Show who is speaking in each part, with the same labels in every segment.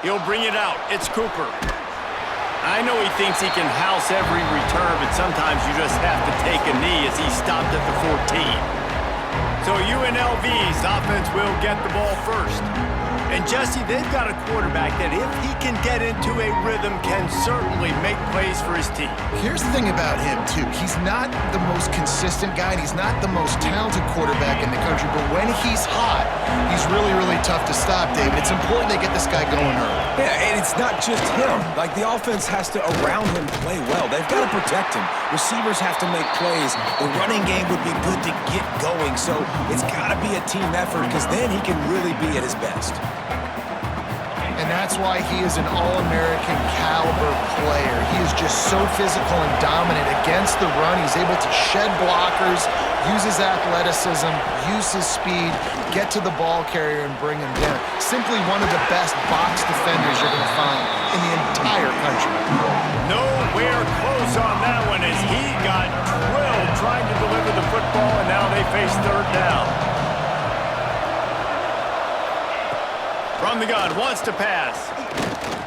Speaker 1: He'll bring it out. It's Cooper. I know he thinks he can house every return, but sometimes you just have to take a knee as he stopped at the 14. So UNLV's offense will get the ball first. And Jesse, they've got a quarterback that if he can get into a rhythm can certainly make plays for his team.
Speaker 2: Here's the thing about him, too. He's not the most consistent guy, and he's not the most talented quarterback in the country, but when he's hot, he's really, really tough to stop, David. It's important they get this guy going early.
Speaker 3: Yeah, and it's not just him. Like, the offense has to, around him, play well. They've got to protect him. Receivers have to make plays. The running game would be good to get going, so it's got to be a team effort because then he can really be at his best.
Speaker 2: And that's why he is an All-American caliber player. He is just so physical and dominant against the run. He's able to shed blockers, use his athleticism, use his speed, get to the ball carrier and bring him down. Simply one of the best box defenders you're going to find in the entire country.
Speaker 1: Nowhere close on that one as he got drilled trying to deliver the football, and now they face third down. From the gun, wants to pass.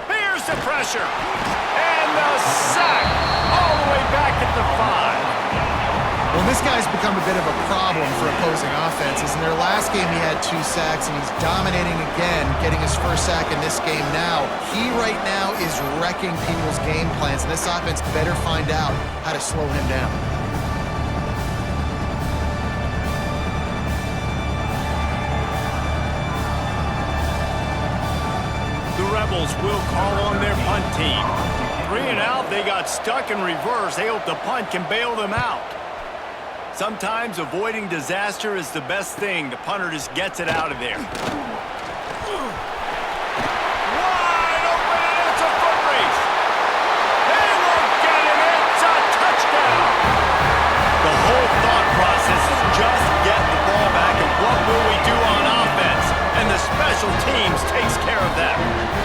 Speaker 1: Here's the pressure. And the sack all the way back at the 5.
Speaker 2: Well, this guy's become a bit of a problem for opposing offenses. In their last game, he had 2 sacks, and he's dominating again, getting his first sack in this game now. He right now is wrecking people's game plans, and this offense better find out how to slow him down.
Speaker 1: Rebels will call on their punt team. 3 and out, they got stuck in reverse. They hope the punt can bail them out. Sometimes avoiding disaster is the best thing. The punter just gets it out of there. Wide open, and it's a foot race. They look at him, it's a touchdown. The whole thought process is just get the ball back, and what will we do on offense? And the special teams takes care of that.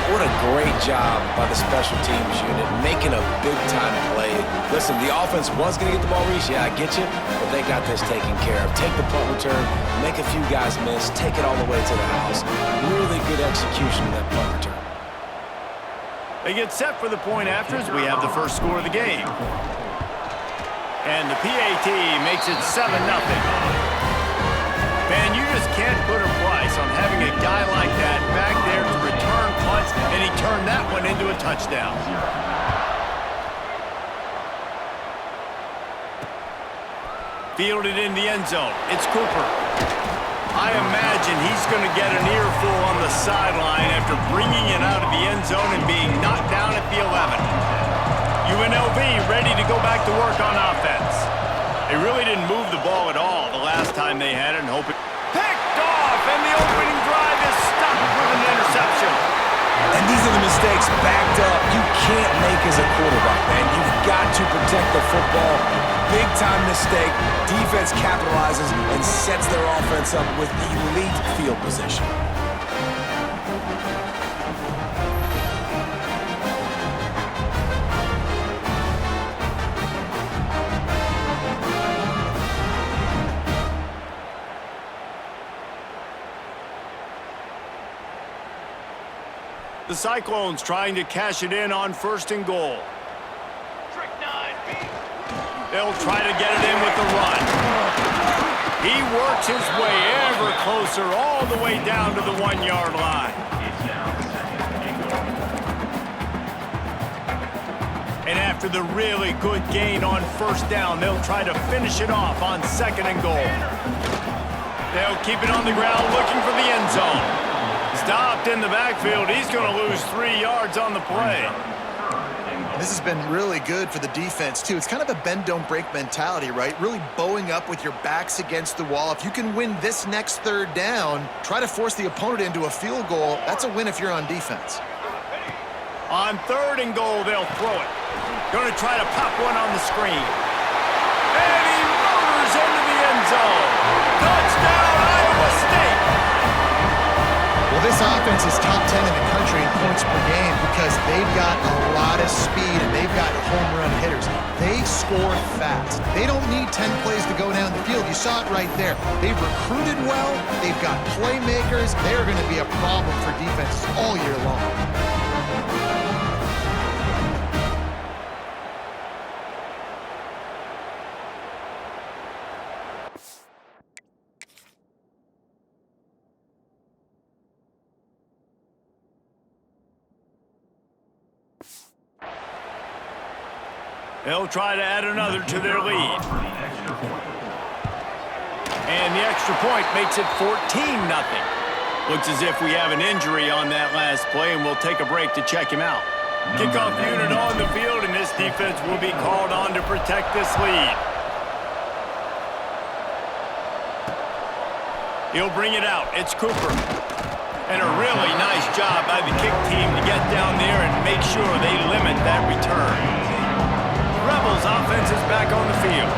Speaker 3: What a great job by the special teams unit, making a big-time play. Listen, the offense was going to get the ball reached. Yeah, I get you, but they got this taken care of. Take the punt return, make a few guys miss, take it all the way to the house. Really good execution of that punt return.
Speaker 1: They get set for the point after as we have the first score of the game. And the PAT makes it 7-0. Man, you just can't put a price on having a guy like that back there to return punts, and he turned that one into a touchdown. Fielded in the end zone. It's Cooper. I imagine he's going to get an earful on the sideline after bringing it out of the end zone and being knocked down at the 11. UNLV ready to go back to work on offense. They really didn't move the ball at all the last time they had it, and hope it picked off, and the opening drive is stopped with an interception.
Speaker 3: And these are the mistakes backed up you can't make as a quarterback, man. You've got to protect the football. Big-time mistake. Defense capitalizes and sets their offense up with elite field position.
Speaker 1: The Cyclones trying to cash it in on 1st and goal. They'll try to get it in with the run. He works his way ever closer all the way down to the 1-yard line. And after the really good gain on 1st down, they'll try to finish it off on 2nd and goal. They'll keep it on the ground looking for the end zone. Stopped in the backfield. He's going to lose 3 yards on the play.
Speaker 2: This has been really good for the defense, too. It's kind of a bend-don't-break mentality, right? Really bowing up with your backs against the wall. If you can win this next 3rd down, try to force the opponent into a field goal. That's a win if you're on defense.
Speaker 1: On 3rd and goal, they'll throw it. Going to try to pop one on the screen. And he motors into the end zone. Touchdown, Iowa State!
Speaker 2: Well, this offense is top 10 in the country in points per game because they've got a lot of speed and they've got home run hitters. They score or fast. They don't need 10 plays to go down the field. You saw it right there. They've recruited well. They've got playmakers. They're going to be a problem for defenses all year long.
Speaker 1: They'll try to add another to their lead. And the extra point makes it 14-0. Looks as if we have an injury on that last play, and we'll take a break to check him out. Kickoff unit on the field, and this defense will be called on to protect this lead. He'll bring it out. It's Cooper. And a really nice job by the kick team to get down there and make sure they limit that return. Rebels offense is back on the field.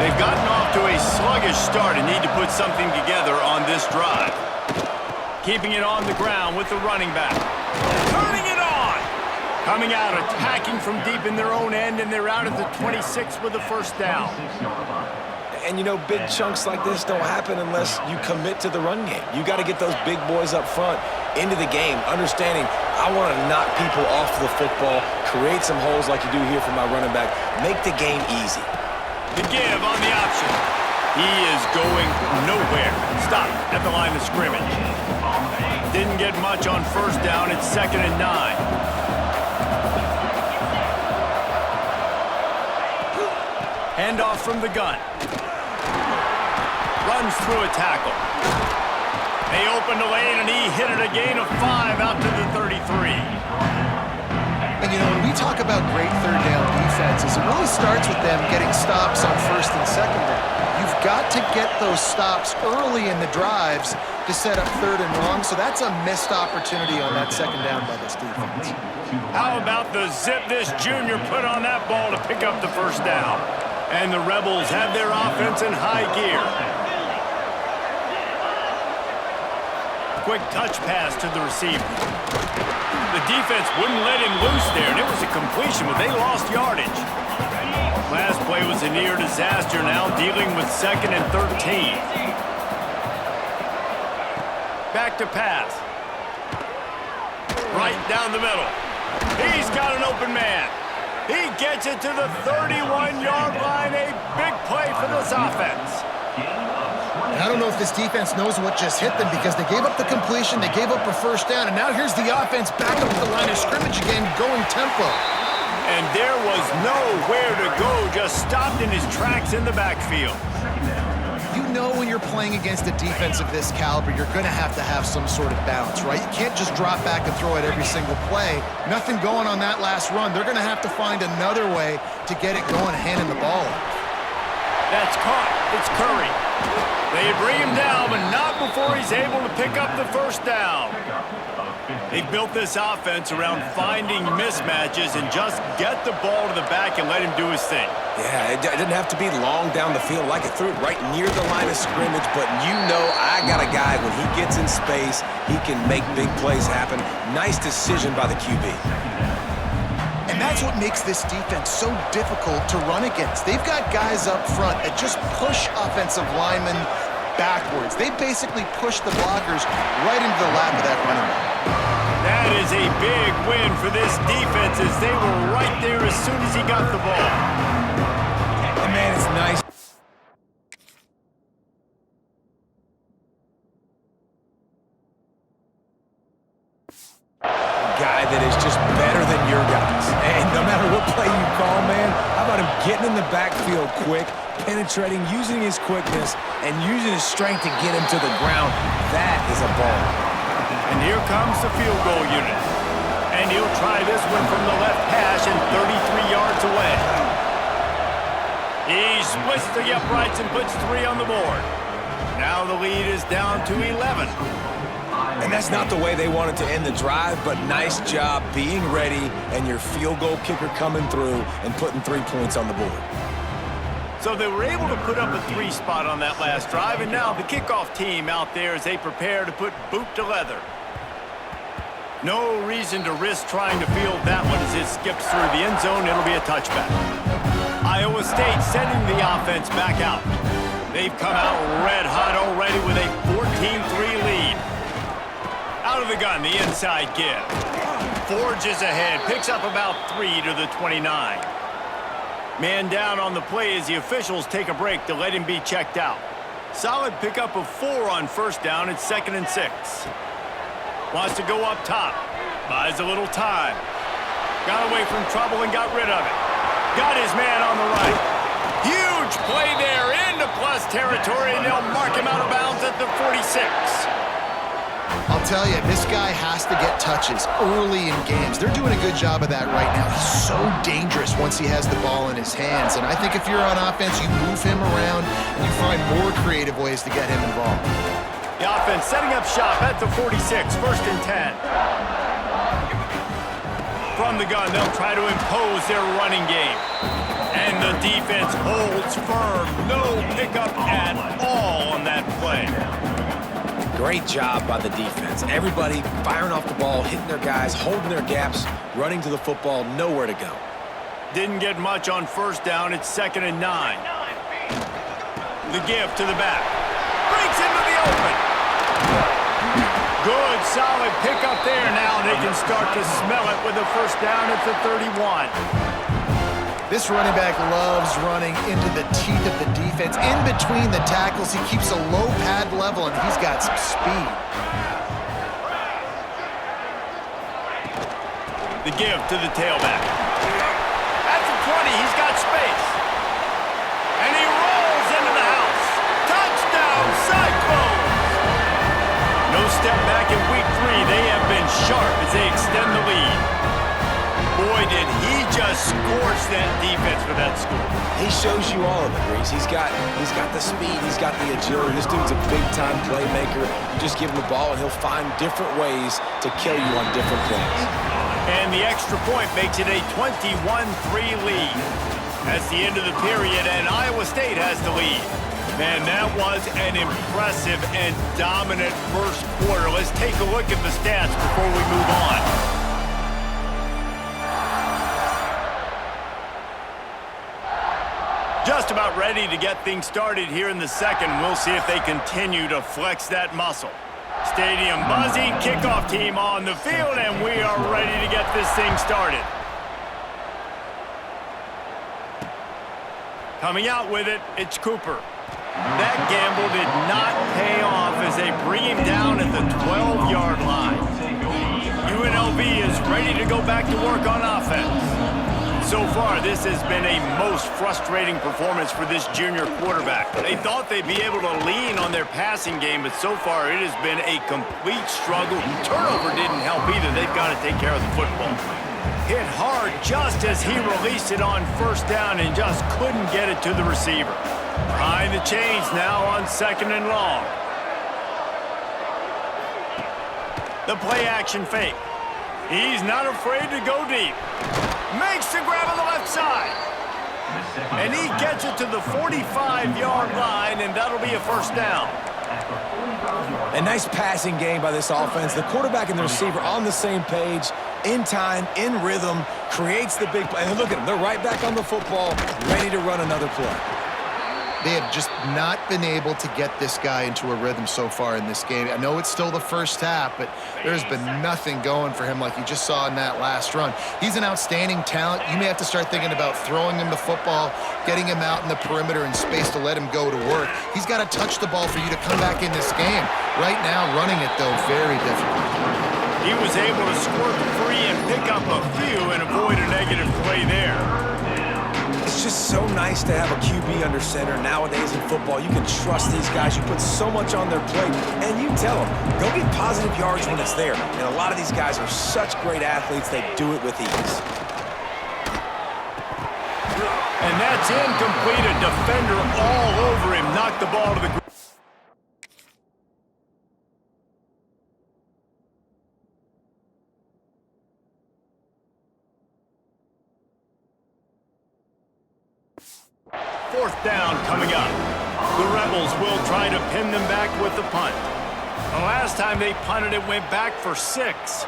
Speaker 1: They've gotten off to a sluggish start and need to put something together on this drive. Keeping it on the ground with the running back. Turning it on! Coming out, attacking from deep in their own end, and they're out at the 26 with a first down.
Speaker 3: And, you know, big chunks like this don't happen unless you commit to the run game. You got to get those big boys up front into the game, understanding I want to knock people off the football, create some holes like you do here for my running back, make the game easy.
Speaker 1: The give on the option. He is going nowhere. Stop at the line of scrimmage. Didn't get much on first down. It's 2nd and 9. Handoff from the gun. Runs through a tackle. They opened a lane, and he hit it a gain of 5 out to the 33.
Speaker 2: And, you know, when we talk about great third down defenses, it really starts with them getting stops on first and second down. You've got to get those stops early in the drives to set up third and long, so that's a missed opportunity on that second down by this defense.
Speaker 1: How about the zip this junior put on that ball to pick up the first down? And the Rebels have their offense in high gear. Quick touch pass to the receiver. The defense wouldn't let him loose there, and it was a completion, but they lost yardage. Last play was a near disaster, now dealing with 2nd and 13. Back to pass. Right down the middle. He's got an open man. He gets it to the 31-yard line. A big play for this offense.
Speaker 2: And I don't know if this defense knows what just hit them because they gave up the completion, they gave up a first down, and now here's the offense back up at the line of scrimmage again, going tempo.
Speaker 1: And there was nowhere to go, just stopped in his tracks in the backfield.
Speaker 2: You know when you're playing against a defense of this caliber, you're going to have some sort of balance, right? You can't just drop back and throw it every single play. Nothing going on that last run. They're going to have to find another way to get it going, handing the ball off.
Speaker 1: That's caught. It's Curry. They bring him down, but not before he's able to pick up the first down. They've built this offense around finding mismatches and just get the ball to the back and let him do his thing.
Speaker 3: Yeah, it didn't have to be long down the field. Like it threw it right near the line of scrimmage, but you know I got a guy, when he gets in space, he can make big plays happen. Nice decision by the QB.
Speaker 2: And that's what makes this defense so difficult to run against. They've got guys up front that just push offensive linemen backwards. They basically push the blockers right into the lap of that running back.
Speaker 1: That is a big win for this defense as they were right there as soon as he got the ball.
Speaker 3: And man, it's nice. Guy that is just better than your guys. And no matter what play you call, man, how about him getting in the backfield quick, penetrating, using his quickness, and using his strength to get him to the ground. That is a ball.
Speaker 1: And here comes the field goal unit. And he'll try this one from the left hash and 33 yards away. He splits the uprights and puts 3 on the board. Now the lead is down to 11.
Speaker 3: And that's not the way they wanted to end the drive, but nice job being ready and your field goal kicker coming through and putting 3 points on the board.
Speaker 1: So they were able to put up a 3 spot on that last drive, and now the kickoff team out there as they prepare to put boot to leather. No reason to risk trying to field that one as it skips through the end zone. It'll be a touchback. Iowa State sending the offense back out. They've come out red hot already with a 14-3 lead. Out of the gun, the inside give. Forges ahead, picks up about 3 to the 29. Man down on the play as the officials take a break to let him be checked out. Solid pickup of 4 on first down. It's 2nd and 6. Wants to go up top. Buys a little time. Got away from trouble and got rid of it. Got his man on the right. Huge play there into plus territory, and they'll mark him out of bounds at the 46.
Speaker 2: I'll tell you, this guy has to get touches early in games. They're doing a good job of that right now. He's so dangerous once he has the ball in his hands. And I think if you're on offense, you move him around and you find more creative ways to get him involved.
Speaker 1: The offense setting up shop at the 46, 1st and 10. From the gun, they'll try to impose their running game. And the defense holds firm. No pickup at all on that play.
Speaker 3: Great job by the defense. Everybody firing off the ball, hitting their guys, holding their gaps, running to the football, nowhere to go.
Speaker 1: Didn't get much on first down. It's 2nd and 9. The give to the back. Breaks into the open. Good, solid pickup there. Now they can start to smell it with a first down at the 31.
Speaker 2: This running back loves running into the teeth of the defense. In between the tackles, he keeps a low pad level, and he's got some speed.
Speaker 1: The give to the tailback. At the 20, he's got space. And he rolls into the house. Touchdown, Cyclones! No step back in week 3. They have been sharp as they extend the lead. Boy, did he just scorch that defense for that score.
Speaker 3: He shows you all of it, Reese. He's got the speed, he's got the agility. This dude's a big-time playmaker. You just give him the ball, and he'll find different ways to kill you on different plays.
Speaker 1: And the extra point makes it a 21-3 lead. That's the end of the period, and Iowa State has the lead. Man, that was an impressive and dominant first quarter. Let's take a look at the stats before we move on. Just about ready to get things started here in the second. We'll see if they continue to flex that muscle. Stadium buzzing, kickoff team on the field, and we are ready to get this thing started. Coming out with it, it's Cooper. That gamble did not pay off as they bring him down at the 12-yard line. UNLV is ready to go back to work on offense. So far, this has been a most frustrating performance for this junior quarterback. They thought they'd be able to lean on their passing game, but so far it has been a complete struggle. Turnover didn't help either. They've got to take care of the football. Hit hard just as he released it on first down and just couldn't get it to the receiver. Behind the chains now on 2nd and long. The play action fake. He's not afraid to go deep. Makes the grab on the left side. And he gets it to the 45-yard line, and that'll be a first down.
Speaker 3: A nice passing game by this offense. The quarterback and the receiver on the same page, in time, in rhythm, creates the big play. And look at them. They're right back on the football, ready to run another play.
Speaker 2: They have just not been able to get this guy into a rhythm so far in this game. I know it's still the first half, but there's been nothing going for him like you just saw in that last run. He's an outstanding talent. You may have to start thinking about throwing him the football, getting him out in the perimeter in space to let him go to work. He's got to touch the ball for you to come back in this game. Right now, running it, though, very difficult.
Speaker 1: He was able to squirt free and pick up a few and avoid a negative play there.
Speaker 3: It's just so nice to have a QB under center. Nowadays in football, you can trust these guys. You put so much on their plate, and you tell them, go get positive yards when it's there. And a lot of these guys are such great athletes, they do it with ease.
Speaker 1: And that's incomplete. A defender all over him. Knocked the ball to the ground. Fourth down coming up. The Rebels will try to pin them back with the punt. The last time they punted, it went back for 6.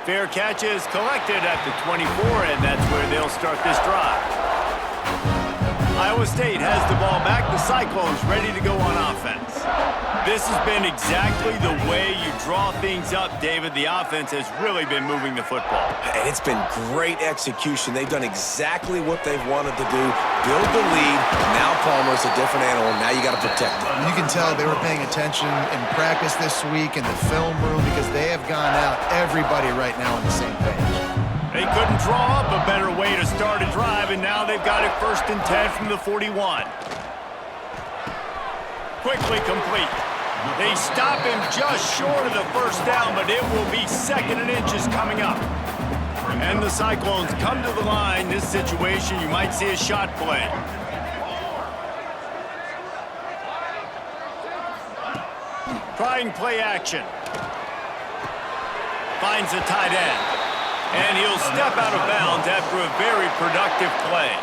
Speaker 1: Fair catch is collected at the 24, and that's where they'll start this drive. Iowa State has the ball back. The Cyclones ready to go on offense. This has been exactly the way you draw things up, David. The offense has really been moving the football.
Speaker 3: And it's been great execution. They've done exactly what they've wanted to do. Build the lead. Now Palmer's a different animal. Now you got to protect it.
Speaker 2: You can tell they were paying attention in practice this week in the film room because they have gone out, everybody right now on the same page.
Speaker 1: They couldn't draw up a better way to start a drive, and now they've got it 1st and 10 from the 41. Quickly complete. They stop him just short of the 1st down, but it will be 2nd and inches coming up. And the Cyclones come to the line. This situation, you might see a shot play. Trying play action. Finds a tight end. And he'll step out of bounds after a very productive play.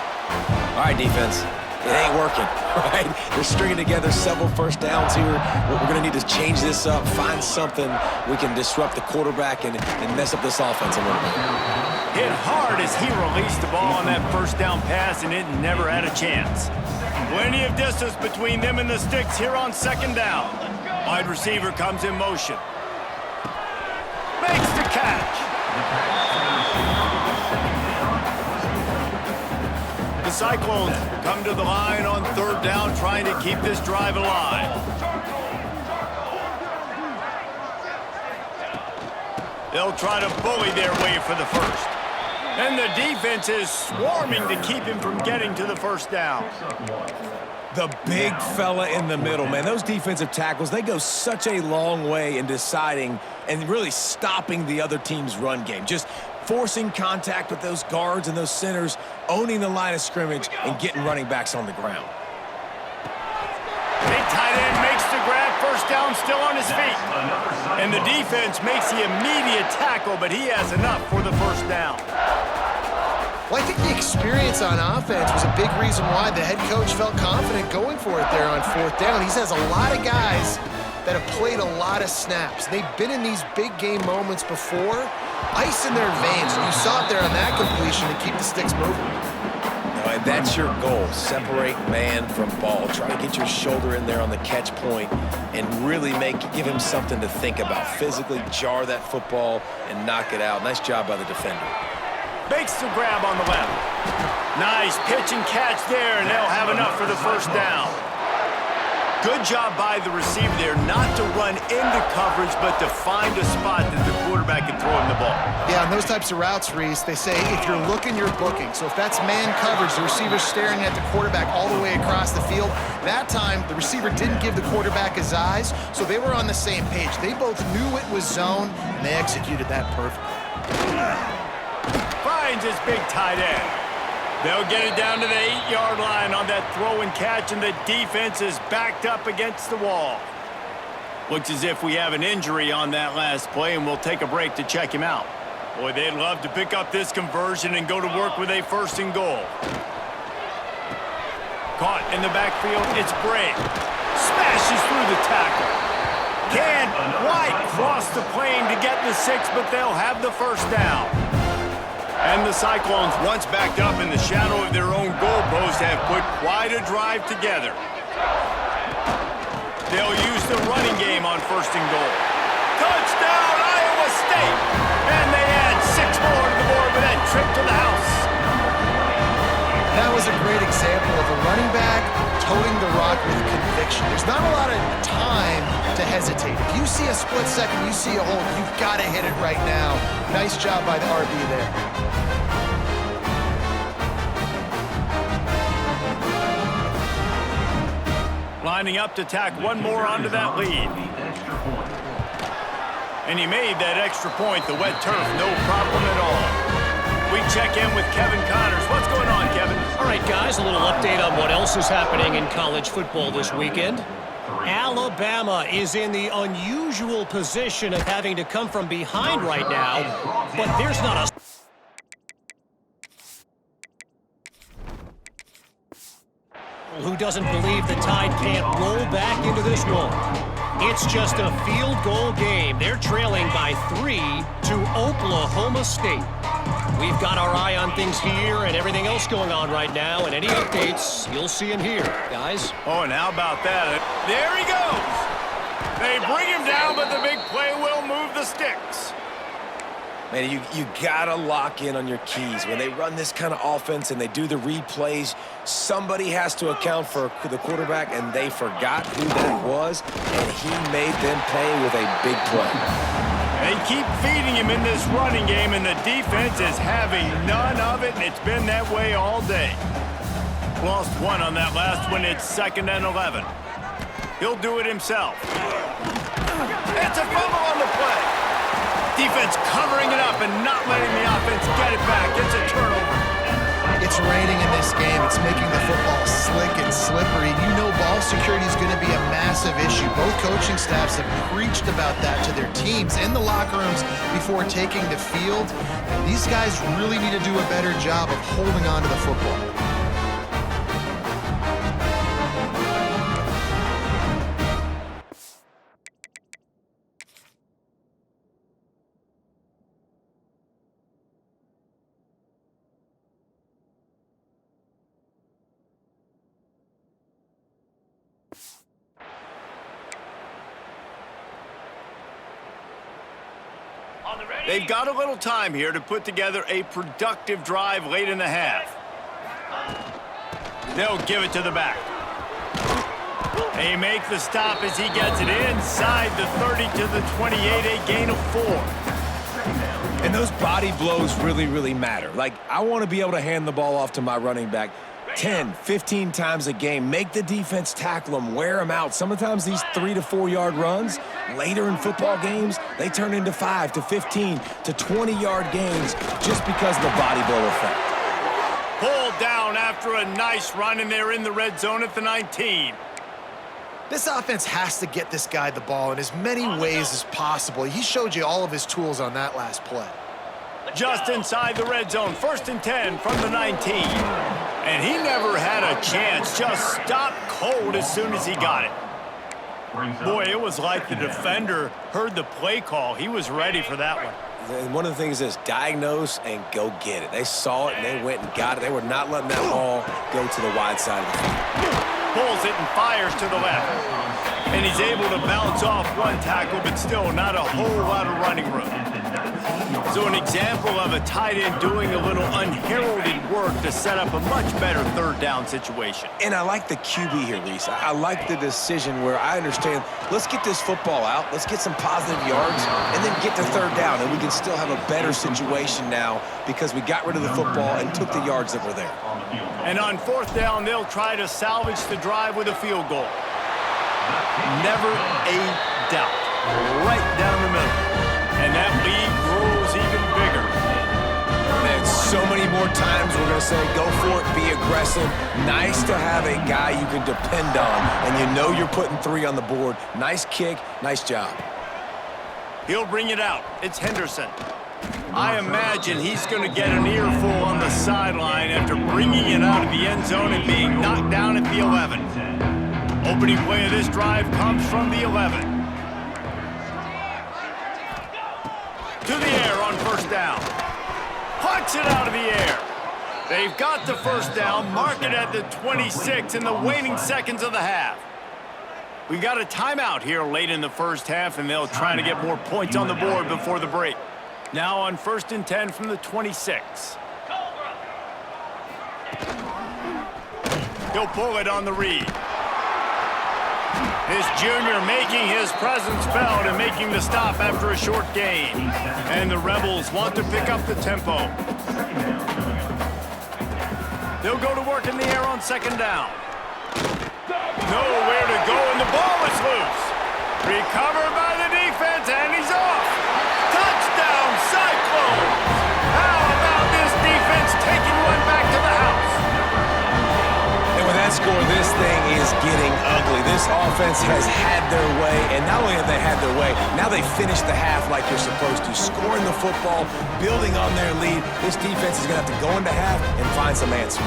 Speaker 3: All right, defense. It ain't working, right? They're stringing together several 1st downs here. We're going to need to change this up, find something we can disrupt the quarterback and mess up this offense a little bit.
Speaker 1: Hit hard as he released the ball on that 1st down pass, and it never had a chance. Plenty of distance between them and the sticks here on 2nd down. Wide receiver comes in motion. Makes the catch. The Cyclones come to the line on 3rd down, trying to keep this drive alive. They'll try to bully their way for the 1st. And the defense is swarming to keep him from getting to the 1st down.
Speaker 3: The big fella in the middle, man. Those defensive tackles, they go such a long way in deciding and really stopping the other team's run game. Just forcing contact with those guards and those centers, owning the line of scrimmage, and getting running backs on the ground.
Speaker 1: Big tight end makes the grab. 1st down, still on his feet. And the defense makes the immediate tackle, but he has enough for the 1st down.
Speaker 2: Well, I think the experience on offense was a big reason why the head coach felt confident going for it there on 4th down. He has a lot of guys that have played a lot of snaps. They've been in these big game moments before, ice in their veins. And you saw it there on that completion to keep the sticks moving.
Speaker 3: And that's your goal. Separate man from ball. Try to get your shoulder in there on the catch point and really give him something to think about. Physically jar that football and knock it out. Nice job by the defender.
Speaker 1: Makes the grab on the left. Nice pitch and catch there, and they'll have enough for the 1st down. Good job by the receiver there, not to run into coverage, but to find a spot that the quarterback can throw him the ball.
Speaker 2: Yeah, on those types of routes, Reese, they say if you're looking, you're booking. So if that's man coverage, the receiver's staring at the quarterback all the way across the field. That time, the receiver didn't give the quarterback his eyes, so they were on the same page. They both knew it was zone, and they executed that perfectly.
Speaker 1: Finds his big tight end. They'll get it down to the 8-yard line on that throw and catch, and the defense is backed up against the wall. Looks as if we have an injury on that last play, and we'll take a break to check him out. Boy, they'd love to pick up this conversion and go to work with a 1st and goal. Caught in the backfield, it's Bray. Smashes through the tackle. Can't quite cross the plane to get the 6, but they'll have the 1st down. And the Cyclones, once backed up in the shadow of their own goalpost, have put quite a drive together. They'll use the running game on 1st and goal. Touchdown, Iowa State! And they add 6 more to the board with that trip to the house.
Speaker 2: That was a great example of a running back toting the rock with conviction. There's not a lot of time to hesitate. If you see a split second, you see a hole, you've got to hit it right now. Nice job by the RB there.
Speaker 1: Lining up to tack one more onto that lead. And he made that extra point. The wet turf, no problem at all. We check in with Kevin Connors. What's going on, Kevin?
Speaker 4: All right, guys, a little update on what else is happening in college football this weekend. Alabama is in the unusual position of having to come from behind right now, but there's not a... who doesn't believe the Tide can't roll back into this one. It's just a field goal game. They're trailing by 3 to Oklahoma State. We've got our eye on things here and everything else going on right now, and any updates you'll see and hear. Guys?
Speaker 1: Oh, and how about that? There he goes. They bring him down, but the big play will move the sticks.
Speaker 3: Man, you gotta lock in on your keys. When they run this kind of offense and they do the replays, somebody has to account for the quarterback, and they forgot who that was, and he made them pay with a big play.
Speaker 1: They keep feeding him in this running game, and the defense is having none of it, and it's been that way all day. Lost one on that last one. It's 2nd and 11. He'll do it himself. It's a fumble on the play. Defense covering it up and not letting the offense get it back. It's a turnover.
Speaker 2: It's raining in this game. It's making the football slick and slippery. You know ball security is going to be a massive issue. Both coaching staffs have preached about that to their teams in the locker rooms before taking the field. These guys really need to do a better job of holding on to the football.
Speaker 1: They've got a little time here to put together a productive drive late in the half. They'll give it to the back. They make the stop as he gets it inside the 30 to the 28, a gain of 4.
Speaker 3: And those body blows really, really matter. Like, I want to be able to hand the ball off to my running back 10, 15 times a game. Make the defense tackle them, wear them out. Sometimes these 3 to 4 yard runs, later in football games, they turn into 5 to 15 to 20 yard gains just because of the body blow effect.
Speaker 1: Pulled down after a nice run, and they're in the red zone at the 19.
Speaker 2: This offense has to get this guy the ball in as many ways as possible. He showed you all of his tools on that last play.
Speaker 1: Just inside the red zone, 1st and 10 from the 19. And he never had a chance, just stopped cold as soon as he got it. Boy, it was like the defender heard the play call. He was ready for that one.
Speaker 3: And one of the things is diagnose and go get it. They saw it and they went and got it. They were not letting that ball go to the wide side of the field.
Speaker 1: Pulls it and fires to the left. And he's able to bounce off one tackle, but still not a whole lot of running room. So an example of a tight end doing a little unheralded work to set up a much better 3rd down situation.
Speaker 3: And I like the QB here, Lisa. I like the decision where I understand, let's get this football out, let's get some positive yards, and then get to 3rd down, and we can still have a better situation now because we got rid of the football and took the yards that were there.
Speaker 1: And on 4th down, they'll try to salvage the drive with a field goal. Never a doubt. Right down the middle. And that lead grows even bigger.
Speaker 3: Man, so many more times we're going to say, go for it, be aggressive. Nice to have a guy you can depend on, and you know you're putting 3 on the board. Nice kick, nice job.
Speaker 1: He'll bring it out. It's Henderson. I imagine he's going to get an earful on the sideline after bringing it out of the end zone and being knocked down at the 11. Opening play of this drive comes from the 11. To the air on 1st down. Puts it out of the air. They've got the 1st down, mark it at the 26 in the waning seconds of the half. We've got a timeout here late in the 1st half, and they'll try to get more points on the board before the break. Now on 1st and 10 from the 26. He'll pull it on the read. This junior making his presence felt and making the stop after a short gain. And the Rebels want to pick up the tempo. They'll go to work in the air on 2nd down. Nowhere to go, and the ball is loose. Recovered by the defense, and he's off. Touchdown, Cyclones! How about this defense taking one back to the house?
Speaker 3: And with that score, this thing is getting ugly. This offense has had their way, and not only have they had their way, now they finished the half like they're supposed to, scoring the football, building on their lead. This defense is going to have to go into half and find some answers.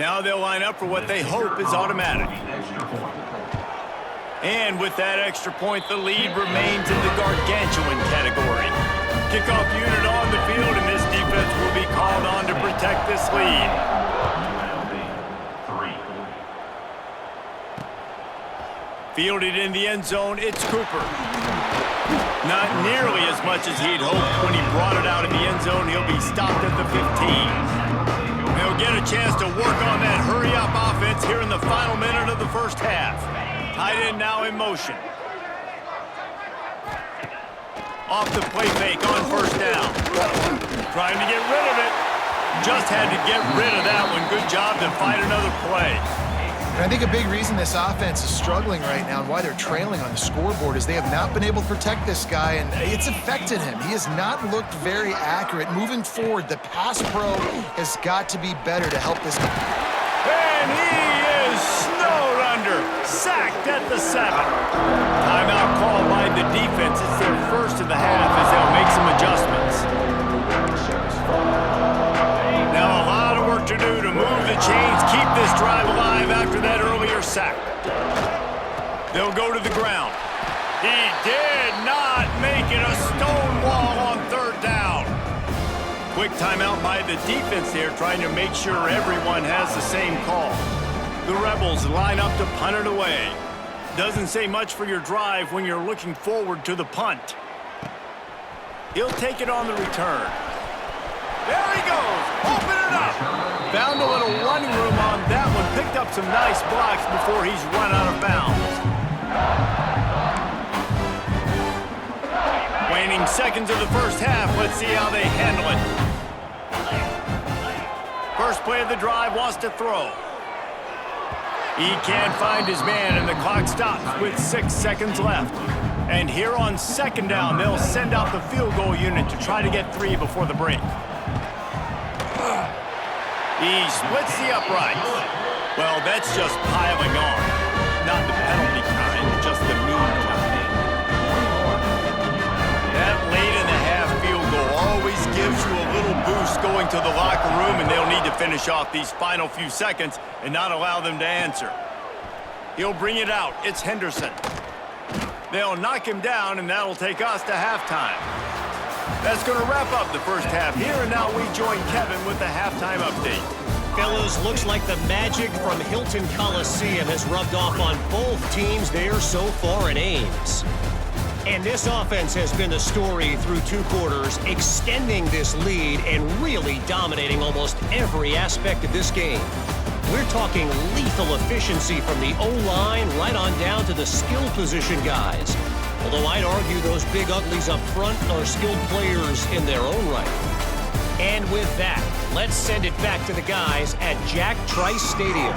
Speaker 1: Now they'll line up for what they hope is automatic. And with that extra point, the lead remains in the gargantuan category. Kickoff unit on the field, and this defense will be called on to protect this lead. Fielded in the end zone, it's Cooper. Not nearly as much as he'd hoped when he brought it out in the end zone. He'll be stopped at the 15. They'll get a chance to work on that hurry-up offense here in the final minute of the first half. Tight end now in motion. Off the play fake on first down. Trying to get rid of it. Just had to get rid of that one. Good job to fight another play.
Speaker 2: And I think a big reason this offense is struggling right now and why they're trailing on the scoreboard is they have not been able to protect this guy, and it's affected him. He has not looked very accurate. Moving forward, the pass pro has got to be better to help this guy.
Speaker 1: And he is snowed under. Sacked at the 7. Timeout called by the defense. It's their first of the half as they'll make some adjustments. Now a lot of work to do to move the chains, keep this drive alive after that earlier sack. They'll go to the ground. He did not make it a stone wall on third down. Quick timeout by the defense there, trying to make sure everyone has the same call. The Rebels line up to punt it away. Doesn't say much for your drive when you're looking forward to the punt. He'll take it on the return. There he goes. Open it up. Found a little running room on that one. Picked up some nice blocks before he's run out of bounds. Waning seconds of the first half. Let's see how they handle it. First play of the drive, wants to throw. He can't find his man, and the clock stops with 6 seconds left. And here on second down, they'll send out the field goal unit to try to get 3 before the break. He splits the uprights. Well, that's just piling on. Not the penalty kind, just the mean kind. That late-in-the-half field goal always gives you a little boost going to the locker room, and they'll need to finish off these final few seconds and not allow them to answer. He'll bring it out. It's Henderson. They'll knock him down, and that'll take us to halftime. That's going to wrap up the first half here, and now we join Kevin with the halftime update.
Speaker 4: Fellas, looks like the magic from Hilton Coliseum has rubbed off on both teams there so far in Ames. And this offense has been the story through 2 quarters, extending this lead and really dominating almost every aspect of this game. We're talking lethal efficiency from the O-line right on down to the skill position guys. Although I'd argue those big uglies up front are skilled players in their own right. And with that, let's send it back to the guys at Jack Trice Stadium.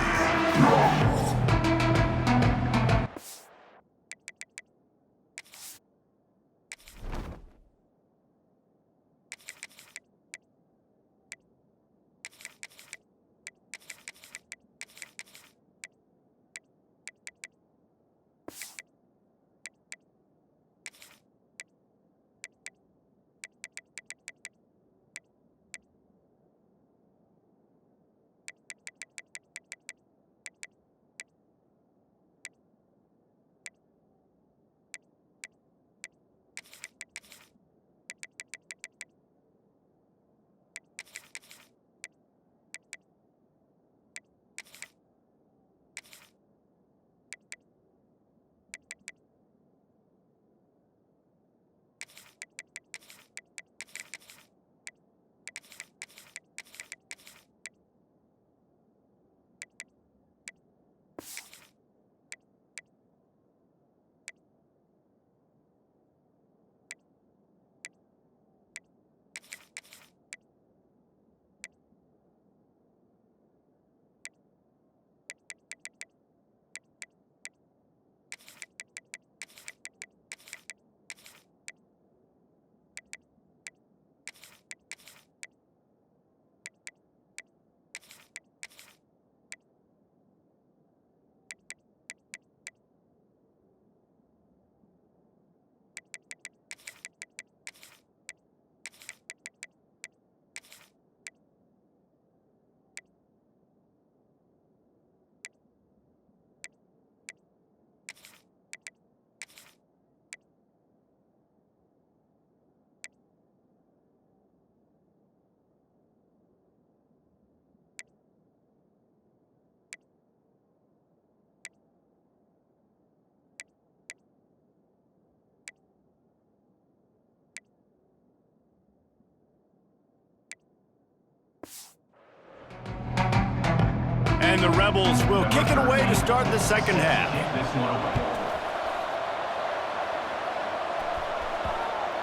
Speaker 1: And the Rebels will kick it away to start the second half.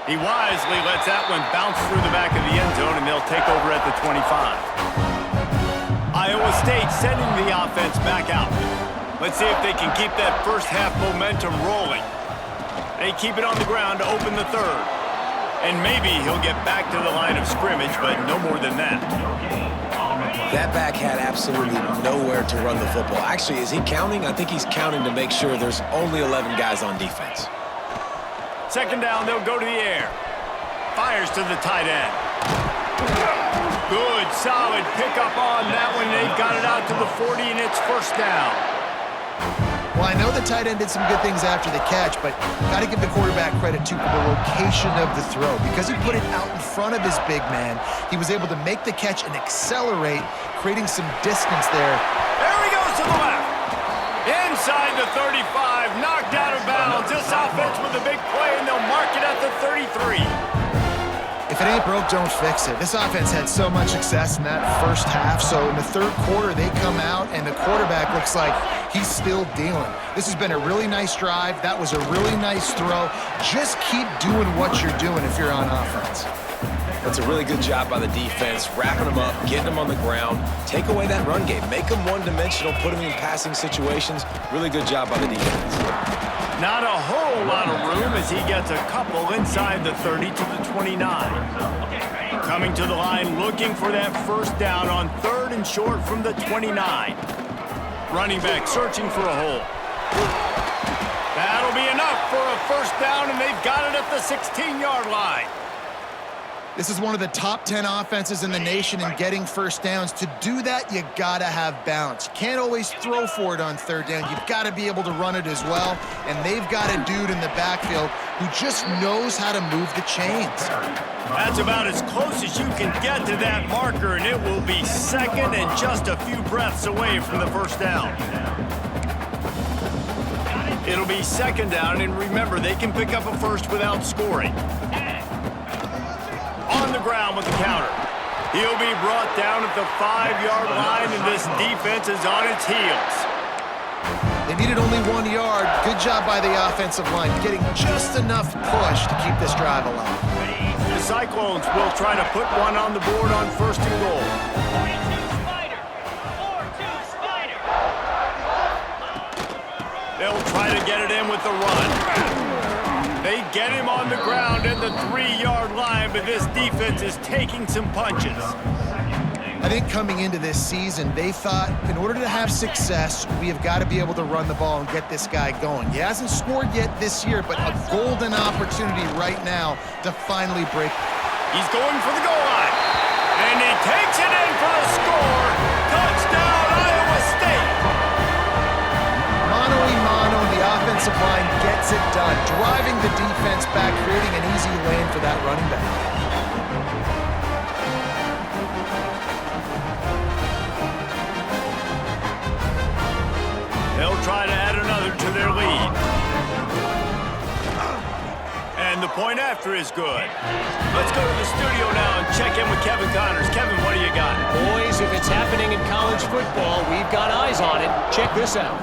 Speaker 1: He wisely lets that one bounce through the back of the end zone, and they'll take over at the 25. Iowa State sending the offense back out. Let's see if they can keep that first half momentum rolling. They keep it on the ground to open the third. And maybe he'll get back to the line of scrimmage, but no more than that.
Speaker 3: That back had absolutely nowhere to run the football. Actually, is he counting? I think he's counting to make sure there's only 11 guys on defense.
Speaker 1: Second down, they'll go to the air. Fires to the tight end. Good, solid pickup on that one. They've got it out to the 40, and it's first down.
Speaker 2: Well, I know the tight end did some good things after the catch, but got to give the quarterback credit to the location of the throw. Because he put it out in front of his big man, he was able to make the catch and accelerate, creating some distance there.
Speaker 1: There he goes to the left. Inside the 35, knocked out of bounds. This offense with a big play, and they'll mark it at the 33.
Speaker 2: If it ain't broke, don't fix it. This offense had so much success in that first half, so in the third quarter, they come out, and the quarterback looks like he's still dealing. This has been a really nice drive. That was a really nice throw. Just keep doing what you're doing if you're on offense.
Speaker 3: That's a really good job by the defense, wrapping them up, getting them on the ground, take away that run game, make them one-dimensional, put them in passing situations. Really good job by the defense.
Speaker 1: Not a whole lot of room as he gets a couple inside the 30 to the 29. Coming to the line, looking for that first down on third and short from the 29. Running back searching for a hole. That'll be enough for a first down, and they've got it at the 16-yard line.
Speaker 2: This is one of the top 10 offenses in the nation in getting first downs. To do that, you gotta have balance. You can't always throw for it on third down. You've got to be able to run it as well. And they've got a dude in the backfield who just knows how to move the chains.
Speaker 1: That's about as close as you can get to that marker, and it will be second and just a few breaths away from the first down. It'll be second down, and remember, they can pick up a first without scoring. On the ground with the counter. He'll be brought down at the 5-yard line, and this defense is on its heels.
Speaker 2: They needed only 1 yard. Good job by the offensive line, getting just enough push to keep this drive alive.
Speaker 1: The Cyclones will try to put one on the board on first and goal.
Speaker 5: 4-2 Spider. 4-2 Spider.
Speaker 1: They'll try to get it in with the run. They get him on the ground at the 3-yard line, but this defense is taking some punches.
Speaker 2: I think coming into this season, they thought in order to have success, we have got to be able to run the ball and get this guy going. He hasn't scored yet this year, but a golden opportunity right now to finally break.
Speaker 1: He's going for the goal line, and he takes it in for the score. Touchdown, Iowa State.
Speaker 2: Mano a mano, the offensive line gets it done, driving the defense back, creating an easy lane for that running back.
Speaker 1: They'll try to add another to their lead. And the point after is good. Let's go to the studio now and check in with Kevin Connors. Kevin, what do you got?
Speaker 4: Boys, if it's happening in college football, we've got eyes on it. Check this out.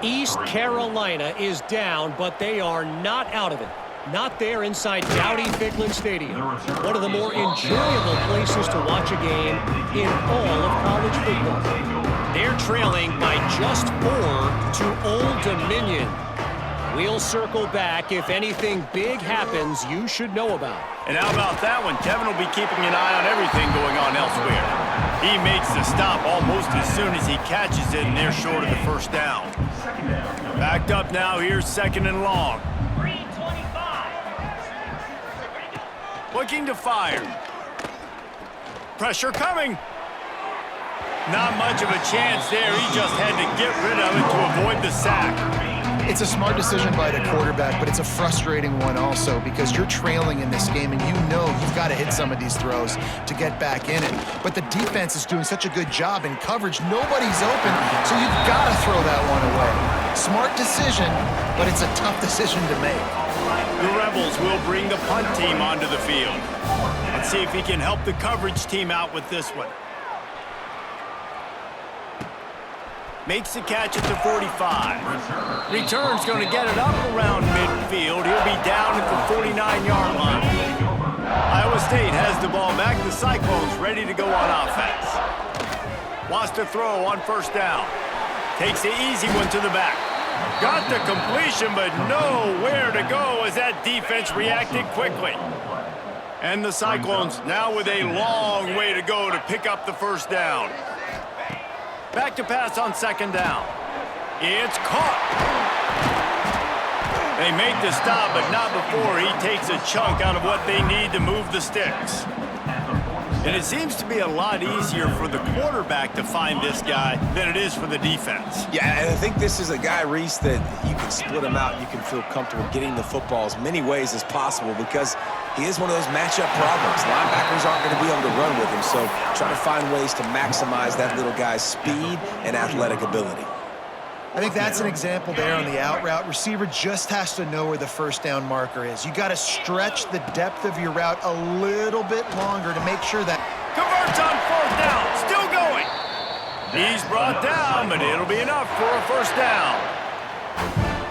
Speaker 4: East Carolina is down, but they are not out of it. Not there inside Dowdy-Ficklin Stadium. One of the more enjoyable places to watch a game in all of college football. They're trailing by just 4 to Old Dominion. We'll circle back if anything big happens you should know about.
Speaker 1: And how about that one? Kevin will be keeping an eye on everything going on elsewhere. He makes the stop almost as soon as he catches it, and they're short of the first down. Backed up now, here's second and long.
Speaker 5: 325.
Speaker 1: Looking to fire. Pressure coming. Not much of a chance there. He just had to get rid of it to avoid the sack.
Speaker 2: It's a smart decision by the quarterback, but it's a frustrating one also because you're trailing in this game and you know you've got to hit some of these throws to get back in it. But the defense is doing such a good job in coverage. Nobody's open, so you've got to throw that one away. Smart decision, but it's a tough decision to make.
Speaker 1: The Rebels will bring the punt team onto the field. Let's see if he can help the coverage team out with this one. Makes the catch at the 45. Return's going to get it up around midfield. He'll be down at the 49-yard line. Iowa State has the ball back. The Cyclones ready to go on offense. Wants to throw on first down. Takes the easy one to the back. Got the completion, but nowhere to go as that defense reacted quickly. And the Cyclones now with a long way to go to pick up the first down. Back to pass on second down. It's caught. They make the stop, but not before he takes a chunk out of what they need to move the sticks. And it seems to be a lot easier for the quarterback to find this guy than it is for the defense.
Speaker 3: Yeah, and I think this is a guy, Reese, that you can split him out. You can feel comfortable getting the football as many ways as possible because he is one of those matchup problems. Linebackers aren't going to be able to run with him, so try to find ways to maximize that little guy's speed and athletic ability.
Speaker 2: I think that's an example there on the out route. Receiver just has to know where the first down marker is. You got to stretch the depth of your route a little bit longer to make sure that...
Speaker 1: Converts on fourth down. Still going. He's brought down, but it'll be enough for a first down.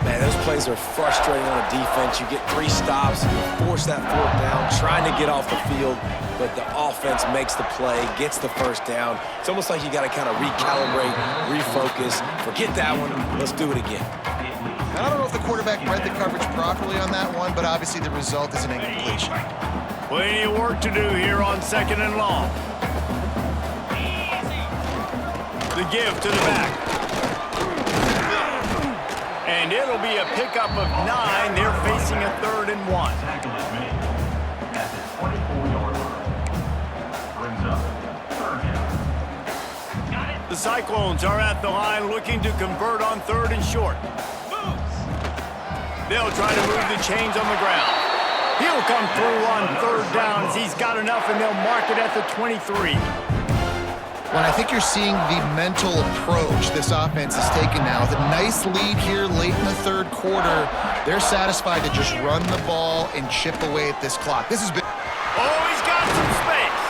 Speaker 3: Man, those plays are frustrating on a defense. You get 3 stops, you force that fourth down, trying to get off the field, but the offense makes the play, gets the first down. It's almost like you got to kind of recalibrate, refocus, forget that one, let's do it again.
Speaker 2: I don't know if the quarterback read the coverage properly on that one, but obviously the result is an incompletion.
Speaker 1: Plenty of work to do here on second and long. The give to the back. And it'll be a pickup of 9. They're facing a 3rd and 1. The Cyclones are at the line looking to convert on 3rd and short. They'll try to move the chains on the ground. He'll come through on 3rd down as he's got enough, and they'll mark it at the 23.
Speaker 2: When I think you're seeing the mental approach this offense is taking now. With a nice lead here late in the 3rd quarter, they're satisfied to just run the ball and chip away at this clock. This has been...
Speaker 1: Oh, he's got some space.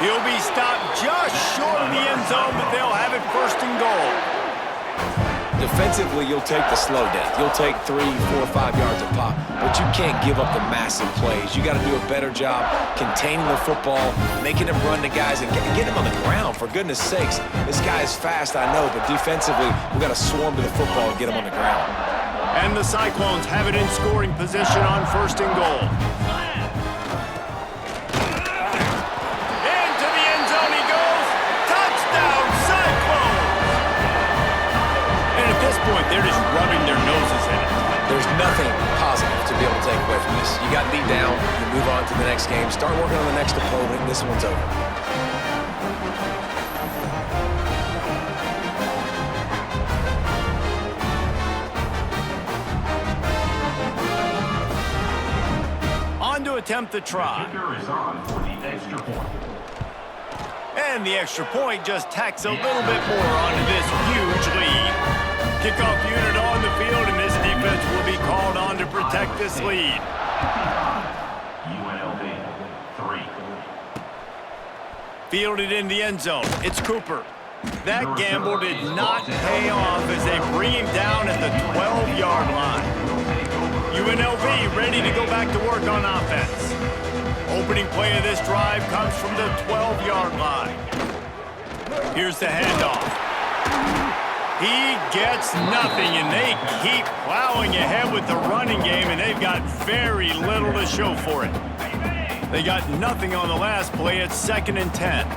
Speaker 1: He'll be stopped just short of the end zone, but they'll have it 1st and goal.
Speaker 3: Defensively, you'll take the slow death. You'll take 3, 4, 5 yards a pop, but you can't give up the massive plays. You got to do a better job containing the football, making him run to guys, and get him on the ground, for goodness sakes. This guy is fast, I know, but defensively, we got to swarm to the football and get him on the ground.
Speaker 1: And the Cyclones have it in scoring position on 1st and goal. Into the end zone he goes. Touchdown, Cyclones! And at this point, they're just rubbing their noses in it.
Speaker 3: There's nothing positive to be able to take away from this. You got beat down, you move on to the next game, start working on the next opponent, this one's over.
Speaker 1: On to attempt the try. And the extra point just tacks a little bit more onto this huge lead. Kickoff unit on the field, and this defense will be called on to protect this lead.
Speaker 6: UNLV 3.
Speaker 1: Fielded in the end zone. It's Cooper. That gamble did not pay off as they bring him down at the 12-yard line. UNLV ready to go back to work on offense. Opening play of this drive comes from the 12-yard line. Here's the handoff. He gets nothing, and they keep plowing ahead with the running game, and they've got very little to show for it. They got nothing on the last play. It's 2nd and 10.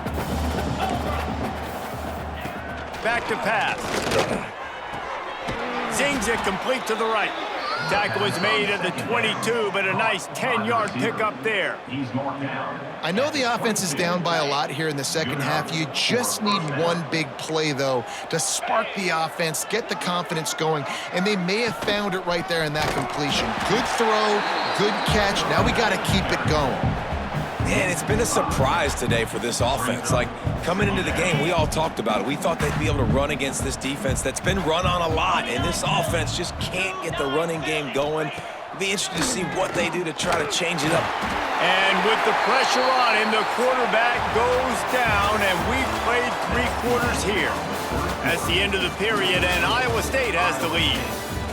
Speaker 1: Back to pass. Zings it complete to the right. Tackle was made at the 22, but a nice 10-yard pickup there.
Speaker 6: He's marked down.
Speaker 2: I know the offense is down by a lot here in the second half. You just need one big play, though, to spark the offense, get the confidence going, and they may have found it right there in that completion. Good throw, good catch. Now we got to keep it going.
Speaker 3: Man, it's been a surprise today for this offense. Like, coming into the game, we all talked about it. We thought they'd be able to run against this defense that's been run on a lot, and this offense just can't get the running game going. It'll be interesting to see what they do to try to change it up.
Speaker 1: And with the pressure on him, the quarterback goes down, and we've played 3 quarters here. That's the end of the period, and Iowa State has the lead.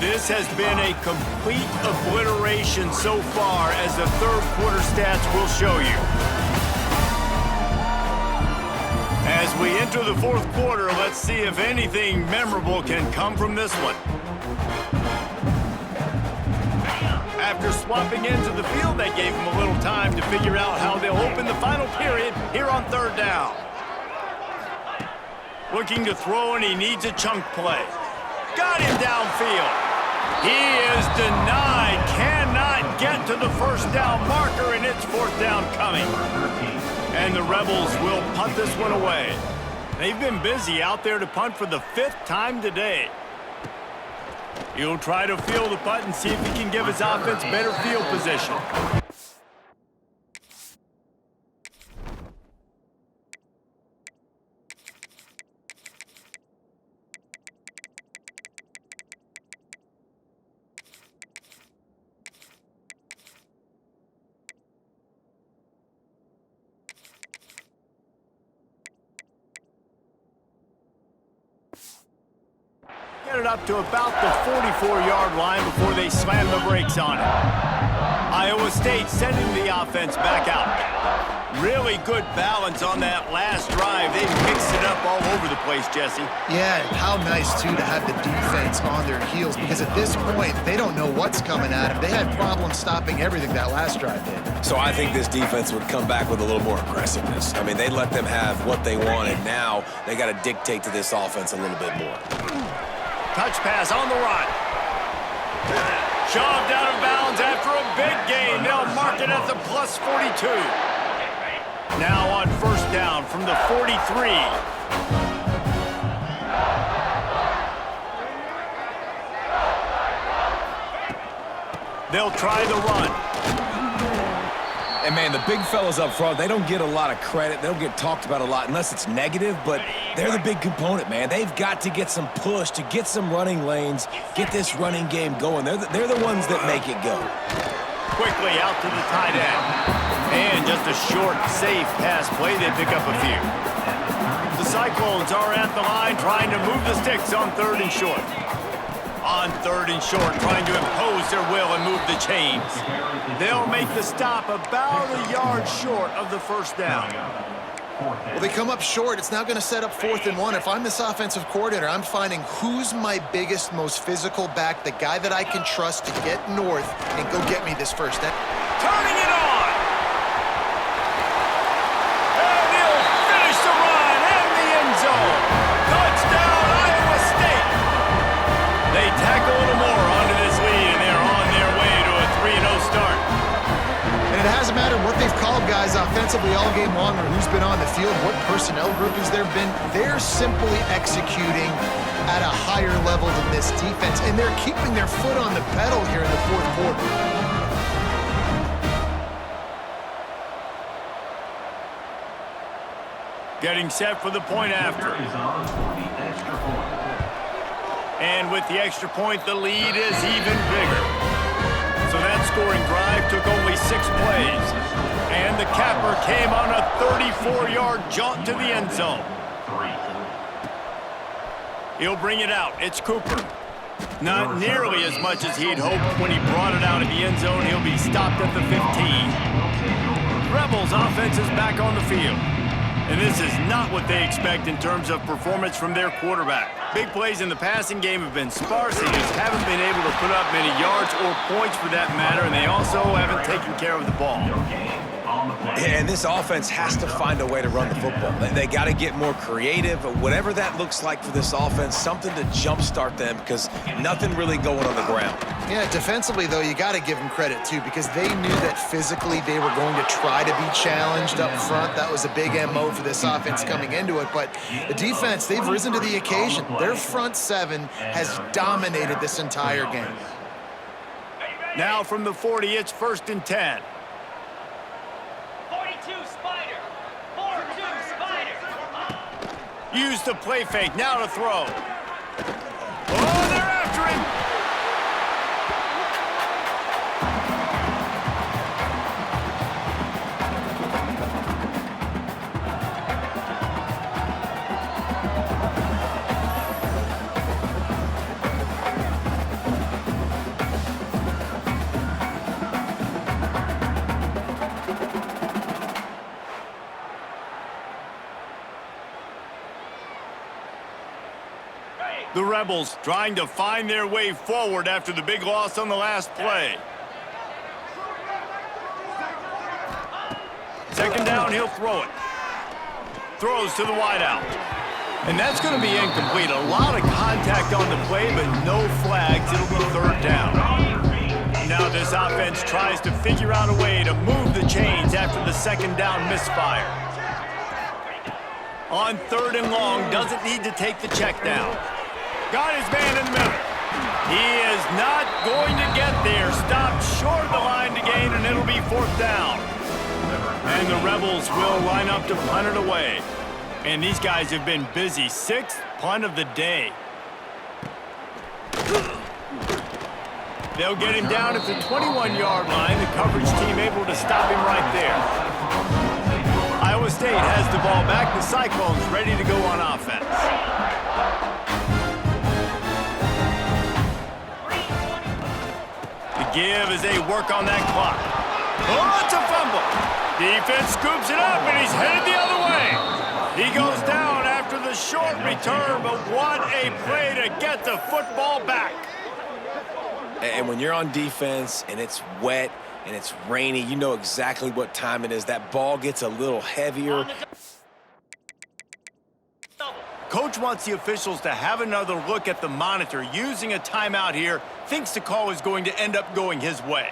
Speaker 1: This has been a complete obliteration so far, as the third quarter stats will show you. As we enter the fourth quarter, let's see if anything memorable can come from this one. After swapping ends of the field, that gave them a little time to figure out how they'll open the final period here on third down. Looking to throw, and he needs a chunk play. Got him downfield. He is denied. Cannot get to the first down marker, and it's fourth down coming. And the Rebels will punt this one away. They've been busy out there to punt for the 5th time today. He'll try to field the punt and see if he can give his offense better field position. Get it up to about the 44-yard line before they slam the brakes on it. Iowa State sending the offense back out. Really good balance on that last drive. They mixed it up all over the place, Jesse.
Speaker 2: Yeah, how nice, too, to have the defense on their heels, because at this point, they don't know what's coming at them. They had problems stopping everything that last drive did.
Speaker 3: So I think this defense would come back with a little more aggressiveness. I mean, they let them have what they wanted. Now they got to dictate to this offense a little bit more.
Speaker 1: Touch pass on the run. Shoved out of bounds after a big gain. They'll mark it at the plus 42. Now on first down from the 43. They'll try the run.
Speaker 3: And, man, the big fellas up front, they don't get a lot of credit. They don't get talked about a lot unless it's negative, but they're the big component, man. They've got to get some push to get some running lanes, get this running game going. They're the ones that make it go.
Speaker 1: Quickly out to the tight end. And just a short, safe pass play. They pick up a few. The Cyclones are at the line trying to move the sticks on third and short. On third and short, trying to impose their will and move the chains. They'll make the stop about a yard short of the first down.
Speaker 2: Well, they come up short. It's now going to set up 4th and 1. If I'm this offensive coordinator, I'm finding who's my biggest, most physical back, the guy that I can trust to get north and go get me this first down.
Speaker 1: Turning it on! And he'll finish the run and the end zone. Touchdown, Iowa State! They tack a little more onto this lead, and they're on their way to a 3-0 start.
Speaker 2: And it hasn't mattered what they've called guys offensively all game long or who's been on the field, what personnel groupings there have been. They're simply executing at a higher level than this defense, and they're keeping their foot on the pedal here in the fourth quarter.
Speaker 1: Getting set for the point after. And with the extra point, the lead is even bigger. So that scoring drive took only 6 plays. And the capper came on a 34-yard jaunt to the end zone. He'll bring it out. It's Cooper. Not nearly as much as he'd hoped when he brought it out of the end zone. He'll be stopped at the 15. Rebels offense is back on the field. And this is not what they expect in terms of performance from their quarterback. Big plays in the passing game have been sparse. They just haven't been able to put up many yards or points for that matter, and they also haven't taken care of the ball.
Speaker 3: And this offense has to find a way to run the football. They got to get more creative, whatever that looks like for this offense, something to jumpstart them because nothing really going on the ground.
Speaker 2: Yeah, defensively, though, you got to give them credit, too, because they knew that physically they were going to try to be challenged up front. That was a big MO for this offense coming into it. But the defense, they've risen to the occasion. Their front seven has dominated this entire game.
Speaker 1: Now from the 40, it's 1st and 10.
Speaker 5: 42 Spider. 4-2 Spider.
Speaker 1: Use the play fake. Now to throw. Oh, they're after him. Rebels trying to find their way forward after the big loss on the last play. Second down, he'll throw it. Throws to the wideout. And that's going to be incomplete. A lot of contact on the play, but no flags. It'll be third down. Now this offense tries to figure out a way to move the chains after the second down misfire. On third and long, doesn't need to take the check down. Got his man in the middle. He is not going to get there. Stopped short of the line to gain, and it'll be fourth down. And the Rebels will line up to punt it away. And these guys have been busy. Sixth punt of the day. They'll get him down at the 21-yard line. The coverage team able to stop him right there. Iowa State has the ball back. The Cyclones ready to go on offense. The give as they work on that clock. Oh, it's a fumble. Defense scoops it up, and he's headed the other way. He goes down after the short return, but what a play to get the football back.
Speaker 3: And when you're on defense and it's wet and it's rainy, you know exactly what time it is. That ball gets a little heavier.
Speaker 1: Coach wants the officials to have another look at the monitor. Using a timeout here, thinks the call is going to end up going his way.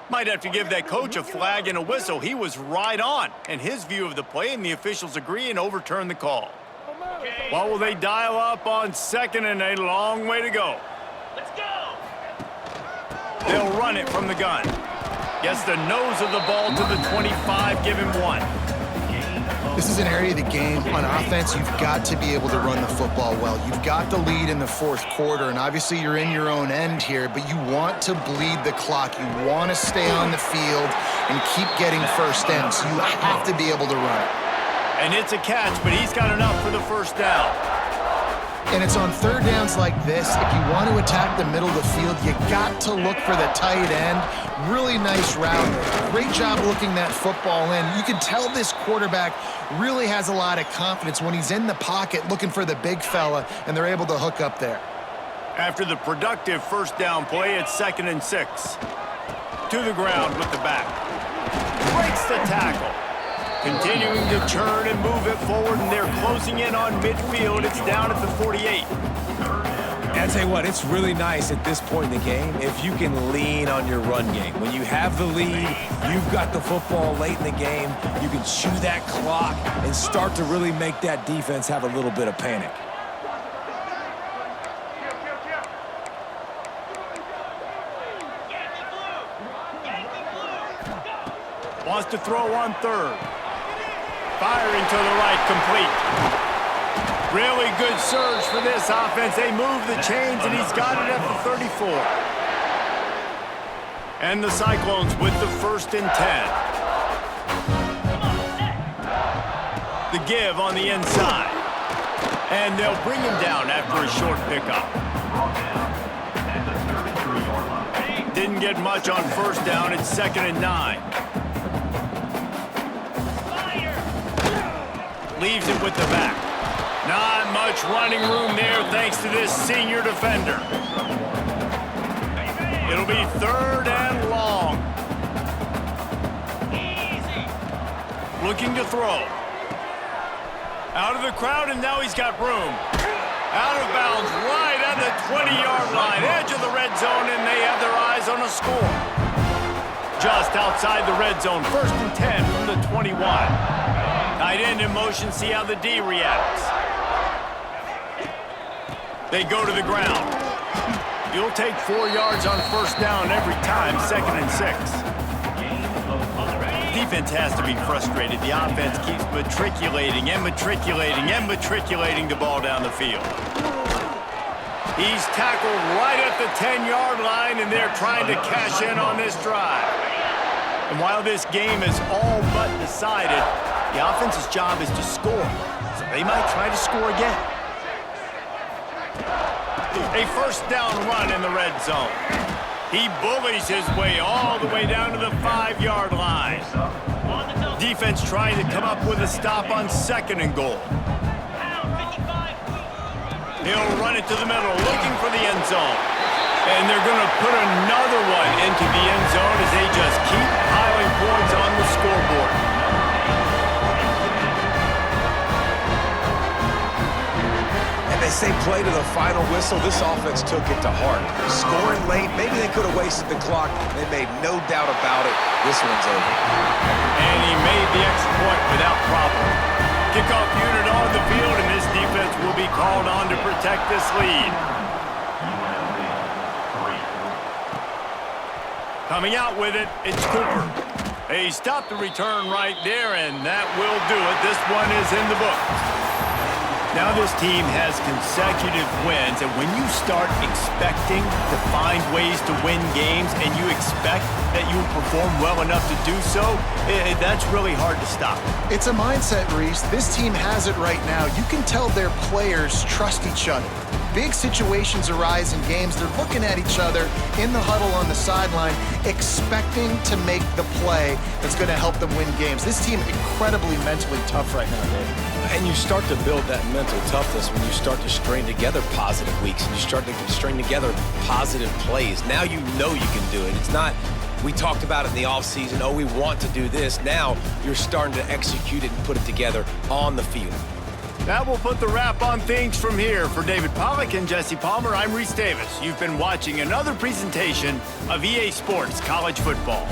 Speaker 1: Might have to give that coach a flag and a whistle. He was right on, and his view of the play, and the officials agree and overturn the call. What will they dial up on second and a long way to go?
Speaker 5: Let's go!
Speaker 1: They'll run it from the gun. Gets the nose of the ball to the 25, give him one.
Speaker 2: This is an area of the game. On offense, you've got to be able to run the football well. You've got the lead in the fourth quarter, and obviously you're in your own end here, but you want to bleed the clock. You want to stay on the field and keep getting first downs. So you have to be able to run it.
Speaker 1: And it's a catch, but he's got enough for the first down.
Speaker 2: And it's on third downs like this. If you want to attack the middle of the field, you got to look for the tight end. Really nice route. Great job looking that football in. You can tell this quarterback really has a lot of confidence when he's in the pocket looking for the big fella, and they're able to hook up there.
Speaker 1: After the productive first down play, it's 2nd and 6. To the ground with the back. Breaks the tackle. Continuing to churn and move it forward, and they're closing in on midfield. It's down at the 48.
Speaker 3: And I tell you what, it's really nice at this point in the game if you can lean on your run game. When you have the lead, you've got the football late in the game, you can chew that clock and start to really make that defense have a little bit of panic.
Speaker 1: Wants to throw on third. Firing to the right, complete. Really good surge for this offense. They move the chains, and he's got it at the 34. And the Cyclones with the 1st and 10. The give on the inside. And they'll bring him down after a short pickup. Didn't get much on first down. It's 2nd and 9. Leaves it with the back. Not much running room there thanks to this senior defender. It'll be 3rd and long. Looking to throw. Out of the crowd, and now he's got room. Out of bounds right at the 20-yard line. Edge of the red zone, and they have their eyes on a score. Just outside the red zone. 1st and 10 from the 21. Tight end in motion, see how the D reacts. They go to the ground. You'll take 4 yards on first down every time, 2nd and 6. Defense has to be frustrated. The offense keeps matriculating and matriculating and matriculating the ball down the field. He's tackled right at the 10-yard line, and they're trying to cash in on this drive. And while this game is all but decided, the offense's job is to score, so they might try to score again. A first down run in the red zone. He bullies his way all the way down to the 5-yard line. Defense trying to come up with a stop on 2nd and goal. He'll run it to the middle, looking for the end zone. And they're going to put another one into the end zone as they just keep piling points on the scoreboard.
Speaker 3: And they say play to the final whistle. This offense took it to heart. Scoring late, maybe they could have wasted the clock. They made no doubt about it. This one's over.
Speaker 1: And he made the extra point without problem. Kickoff unit on the field, and this defense will be called on to protect this lead. Coming out with it, it's Cooper. He stopped the return right there, and that will do it. This one is in the books. Now this team has consecutive wins, and when you start expecting to find ways to win games and you expect that you will perform well enough to do so, that's really hard to stop.
Speaker 2: It's a mindset, Reese. This team has it right now. You can tell their players trust each other. Big situations arise in games. They're looking at each other in the huddle on the sideline, expecting to make the play that's going to help them win games. This team incredibly mentally tough right now, Dave.
Speaker 3: And you start to build that mental toughness when you start to string together positive weeks and you start to string together positive plays. Now you know you can do it. It's not, we talked about it in the offseason, oh, we want to do this. Now you're starting to execute it and put it together on the field.
Speaker 1: That will put the wrap on things from here. For David Pollack and Jesse Palmer, I'm Reese Davis. You've been watching another presentation of EA Sports College Football.